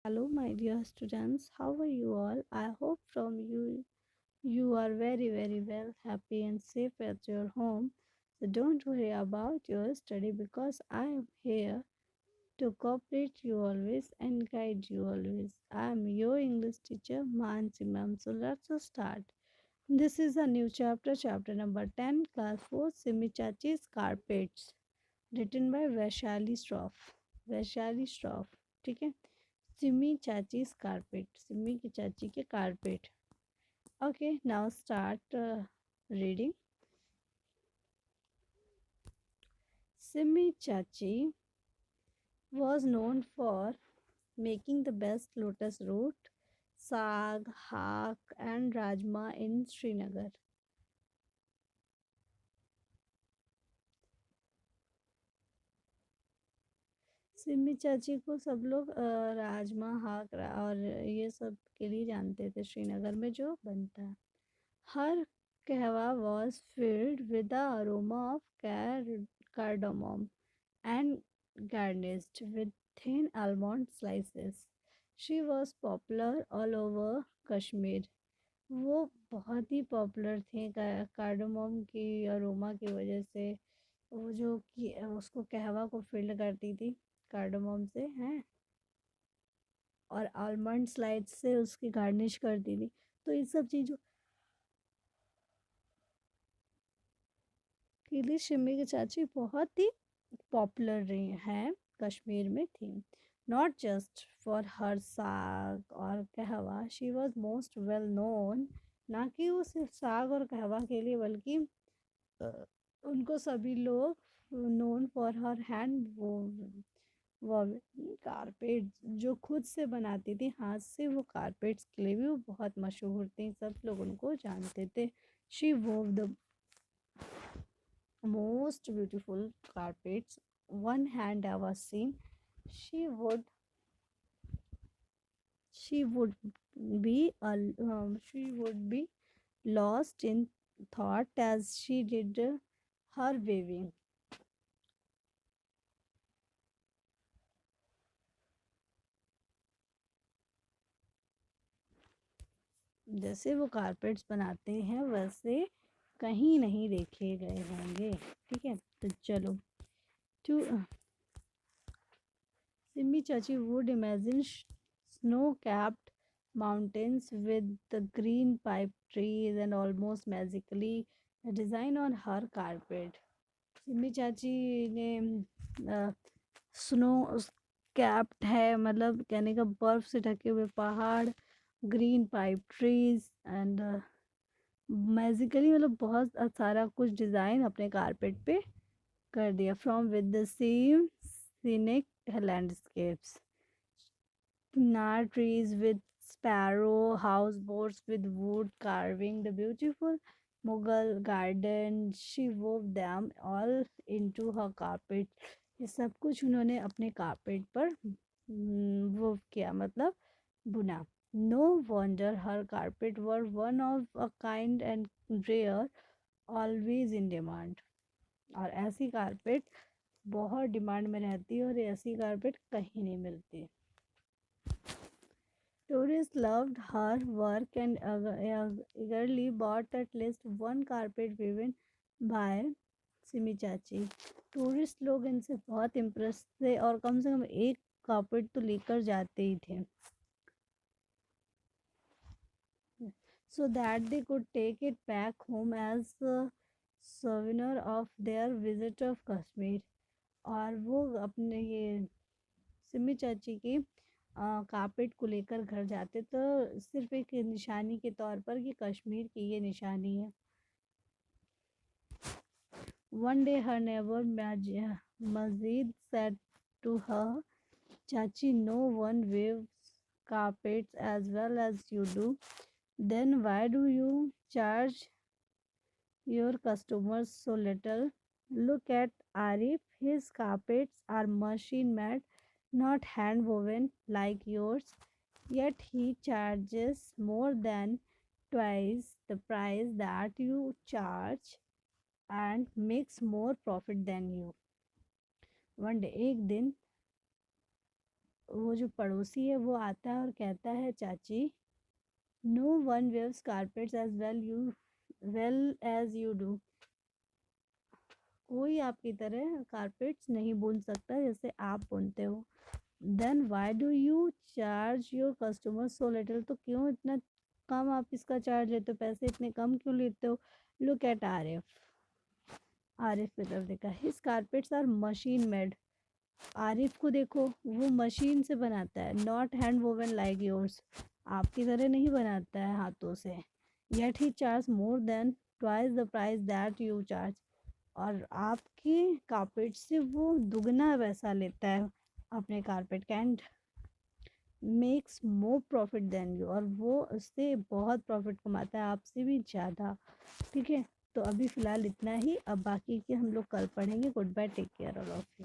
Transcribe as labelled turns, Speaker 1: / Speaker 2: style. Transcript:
Speaker 1: Hello, my dear students. How are you all? I hope from you are very well, happy and safe at your home. So don't worry about your study because I am here to cooperate you always and guide you always. I am your English teacher, Mansi ma'am. So let's start. This is a new chapter, chapter number 10, class 4, Simi Chachi's Carpets, written by Vaishali Shroff. Vaishali Shroff ठीक है Simi चाचीज carpet Simi की चाची के carpet okay now start reading Simi चाची was known for making the best lotus root saag haak and rajma in Srinagar. Simi चाची को सब लोग राजमा और ये सब के लिए जानते थे श्रीनगर में जो बनता है हर कहवा was filled with the aroma of cardamom and garnished with thin almond slices. She was popular all over Kashmir. वो बहुत ही पॉपुलर थी कार्डोमम की अरोमा की वजह से वो जो कि उसको कहवा को फिल्ड करती थी कार्डोमम से हैं और आलमंड स्लाइड से उसकी गार्निश करती थी तो इन सब चीज़ों के लिए शिमी की चाची बहुत ही पॉपुलर रही हैं कश्मीर में थी नॉट जस्ट फॉर हर साग और कहवा she was most well known ना कि वो सिर्फ साग और कहवा के लिए बल्कि अ, उनको सभी लोग नोन फॉर हर हैंड वो कारपेट जो खुद से बनाती थी हाथ से वो कारपेट्स के लिए भी वो बहुत मशहूर थी सब लोग उनको जानते थे she वोव the most beautiful carpets one hand ever seen. She would she would she would be lost in thought as she did her weaving. जैसे वो कारपेट्स बनाते हैं वैसे कहीं नहीं देखे गए होंगे ठीक है तो चलो टू सिमी चाची would imagine snow capped mountains with the green pipe trees and almost magically a design on her carpet. Simi चाची ने स्नो कैप्ड है मतलब कहने का बर्फ से ढके हुए पहाड़ green pipe trees and magically मतलब बहुत सारा कुछ डिज़ाइन अपने कारपेट पे कर दिया from with the same scenic landscapes nar trees with sparrow, houseboats with wood carving, the beautiful Mughal garden. She wove them all into her carpet. ये सब कुछ उन्होंने अपने कारपेट पर वो किया मतलब बुना. No wonder her carpet were one of a kind and rare, always in demand. और ऐसी कारपेट बहुत डिमांड में रहती है और ऐसी कारपेट कहीं नहीं मिलती. Tourists loved her work and eagerly bought at least one carpet woven by Simi चाची. टूरिस्ट लोग इनसे बहुत इम्प्रेस थे और कम से कम एक कारपेट तो लेकर जाते ही थे so that they could take it back home as a souvenir of their visit of Kashmir. और वो अपने ये सिमी चाची की कारपेट को लेकर घर जाते तो सिर्फ एक निशानी के तौर पर कि कश्मीर की ये निशानी है. One day her neighbor Mazid said to her, Chachi, no one weaves carpets as well as you do. Then why do you charge your customers so little? Look at Arif. His carpets are machine made, not hand woven like yours. Yet he charges more than twice the price that you charge and makes more profit than you. One day, एक दिन वो जो पड़ोसी है वो आता है और कहता है, चाची, no one weaves carpets as well as you do. कोई आपकी तरह कारपेट्स नहीं बुन सकता जैसे आप बुनते हो। Then why do you charge your customer so little, तो क्यों इतना कम आप इसका चार्ज लेते हो, पैसे इतने कम क्यों लेते हो? Look at Arif. आरिफ की तरफ देखा, his carpets are machine made. Arif को देखो, वो मशीन से बनाता है, not hand woven like yours. आपकी तरह नहीं बनाता है हाथों से। Yet he charge more than twice the price that you charge. और आपके कारपेट से वो दुगना पैसा लेता है अपने कारपेट का, and makes more profit than you, और वो उससे बहुत प्रॉफिट कमाता है, आपसे भी ज़्यादा। ठीक है, तो अभी फ़िलहाल इतना ही, अब बाकी के हम लोग कल पढ़ेंगे। Goodbye, take care all of you.